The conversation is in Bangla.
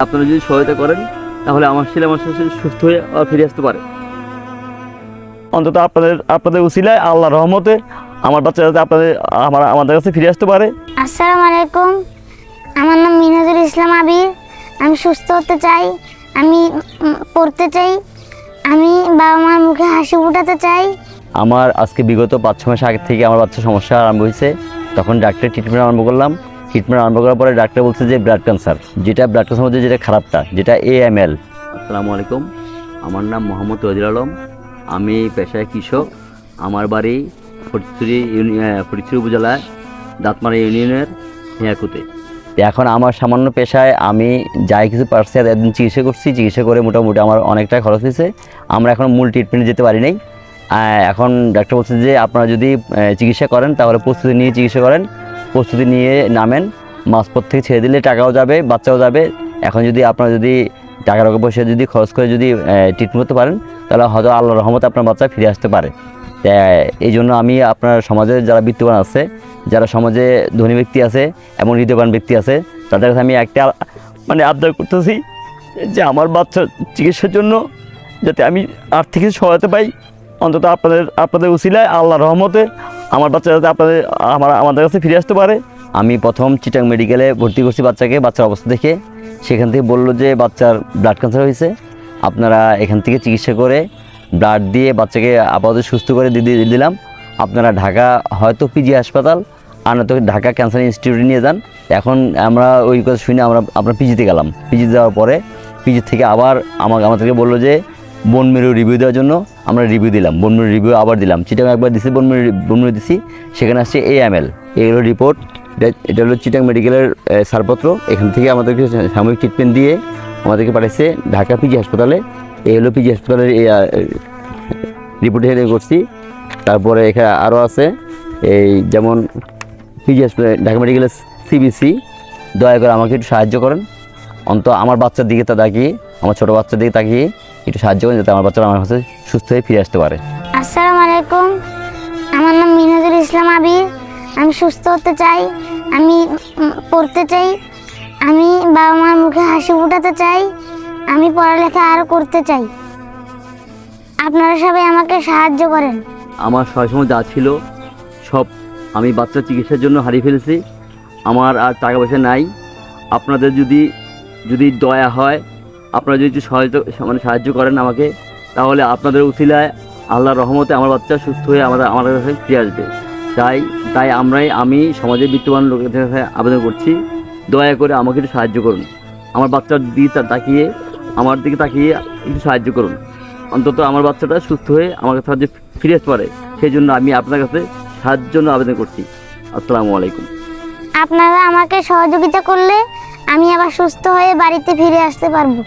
আপনারা যদি সহায়তা করেন তাহলে আমার ছেলে আমার সাথে সুস্থ হয়ে আবার ফিরে আসতে পারে। অন্তত আপনাদের উসিলায় আল্লাহর রহমতে আমার বাচ্চা যাতে আমাদের কাছে ফিরে আসতে পারে। আসসালামু আলাইকুম, আমার নাম মিনহাজুল ইসলাম আবির। আমি সুস্থ হতে চাই, আমি পড়তে চাই, আমি বাবা মার মুখে হাসি ফুটাতে চাই। আমার আজকে বিগত 5-6 মাস আগে থেকে আমার বাচ্চার সমস্যা আরম্ভ হয়েছে। তখন ডাক্তারের ট্রিটমেন্ট আরম্ভ করলাম। ট্রিটমেন্ট আরম্ভ করার পরে ডাক্তার বলছে যে ব্লাড ক্যান্সার, ব্লাড ক্যান্সার মধ্যে যেটা খারাপটা, যেটা AML। আসসালামু আলাইকুম, আমার নাম মোহাম্মদ ওয়াজির আলম। আমি পেশায় কৃষক। আমার বাড়ি ফটিকছড়ি উপজেলায় দাঁতমারা ইউনিয়নের হিয়াকুতে। এখন আমার সামান্য পেশায় আমি যাই কিছু পারছি একদিন চিকিৎসা করছি। চিকিৎসা করে মোটামুটি আমার অনেকটা খরচ হয়েছে। আমরা এখন মূল ট্রিটমেন্টে যেতে পারি নাই। এখন ডাক্তার বলছে যে আপনারা যদি চিকিৎসা করেন তাহলে প্রস্তুতি নিয়ে চিকিৎসা করেন, প্রস্তুতি নিয়ে নামেন। মাঝপথ থেকে ছেড়ে দিলে টাকাও যাবে, বাচ্চাও যাবে। এখন যদি আপনারা যদি টাকা পয়সা যদি খরচ করে যদি ট্রিটমেন্ট করতে পারেন তাহলে হয়তো আল্লাহর রহমতে আপনার বাচ্চা ফিরে আসতে পারে। এই জন্য আমি আপনার সমাজে যারা বিত্তবান আছে, যারা সমাজে ধনী ব্যক্তি আছে এবং হৃদয়বান ব্যক্তি আছে, তাদের কাছে আমি একটা আবদার করতেছি যে আমার বাচ্চার চিকিৎসার জন্য যাতে আমি আর্থিক সহায়তা পাই। অন্তত আপনাদের উসিলায় আল্লাহর রহমতে আমার বাচ্চা যাতে আমাদের কাছে ফিরে আসতে পারে। আমি প্রথম চিটাং মেডিকেলে ভর্তি করছি বাচ্চার অবস্থা দেখে। সেখান থেকে বললো যে বাচ্চার ব্লাড ক্যান্সার হয়েছে, আপনারা এখান থেকে চিকিৎসা করে ব্লাড দিয়ে বাচ্চাকে আপাতত সুস্থ করে দিলাম। আপনারা ঢাকা হয়তো পিজি হাসপাতাল আর নয়তো ঢাকা ক্যান্সার ইনস্টিটিউটে নিয়ে যান। এখন আমরা ওই কথা শুনে আমরা পিজিতে গেলাম। পিজিতে যাওয়ার পরে পিজি থেকে আবার আমাদেরকে বললো যে বোন মেরু রিভিউ দেওয়ার জন্য। আমরা রিভিউ দিলাম, বোন মেরু রিভিউ আবার দিলাম। চিটাং একবার দিছি, বোন মেরু দিছি, সেখানে আসছে AML। এগুলো রিপোর্ট, এটা হলো চিটাং মেডিকেলের ছাড়পত্র। এখান থেকে আমাদেরকে সাময়িক ট্রিটমেন্ট দিয়ে আমাদেরকে পাঠাইছে ঢাকা পিজি হাসপাতালে। এই হলো পিজি হাসপাতালের রিপোর্ট করছি। তারপরে এখানে আরও আছে, এই যেমন পিজি হাসপাতাল, ঢাকা মেডিকেলের CBC। দয়া করে আমাকে একটু সাহায্য করেন, অন্তত আমার বাচ্চার দিকে তাকিয়ে, আমার ছোটো বাচ্চার দিকে তাকিয়ে একটু সাহায্য করেন যাতে আমার বাচ্চারা আমার কাছে সুস্থ হয়ে ফিরে আসতে পারে। আসসালামু আলাইকুম, আমার নাম মিনহাজুল ইসলাম আবির। আমি সুস্থ হতে চাই, আমি পড়তে চাই, আমি বাবা মার মুখে হাসি ফুটাতে চাই, আমি পড়ালেখা আরও করতে চাই। আপনারা সবাই আমাকে সাহায্য করেন। আমার সময় যা ছিল সব আমি বাচ্চার চিকিৎসার জন্য হারিয়ে ফেলেছি। আমার আর টাকা পয়সা নাই। আপনাদের যদি দয়া হয়, আপনারা যদি একটু সাহায্য করেন আমাকে, তাহলে আপনাদের উসিলায় আল্লাহর রহমতে আমার বাচ্চা সুস্থ হয়ে আমাদের কাছে ফিরে আসবে। তাই আমি সমাজের বিত্তবান লোকের কাছে আবেদন করছি, দয়া করে আমাকে একটু সাহায্য করুন। আমার বাচ্চার আমার দিকে তাকিয়ে একটু সাহায্য করুন। অন্তত আমার বাচ্চাটা সুস্থ হয়ে আমার কাছে ফিরে আসতে পারে, সেই জন্য আমি আপনার কাছে সাহায্যের জন্য আবেদন করছি। আসসালামু আলাইকুম। আপনারা আমাকে সহযোগিতা করলে আমি আবার সুস্থ হয়ে বাড়িতে ফিরে আসতে পারবো।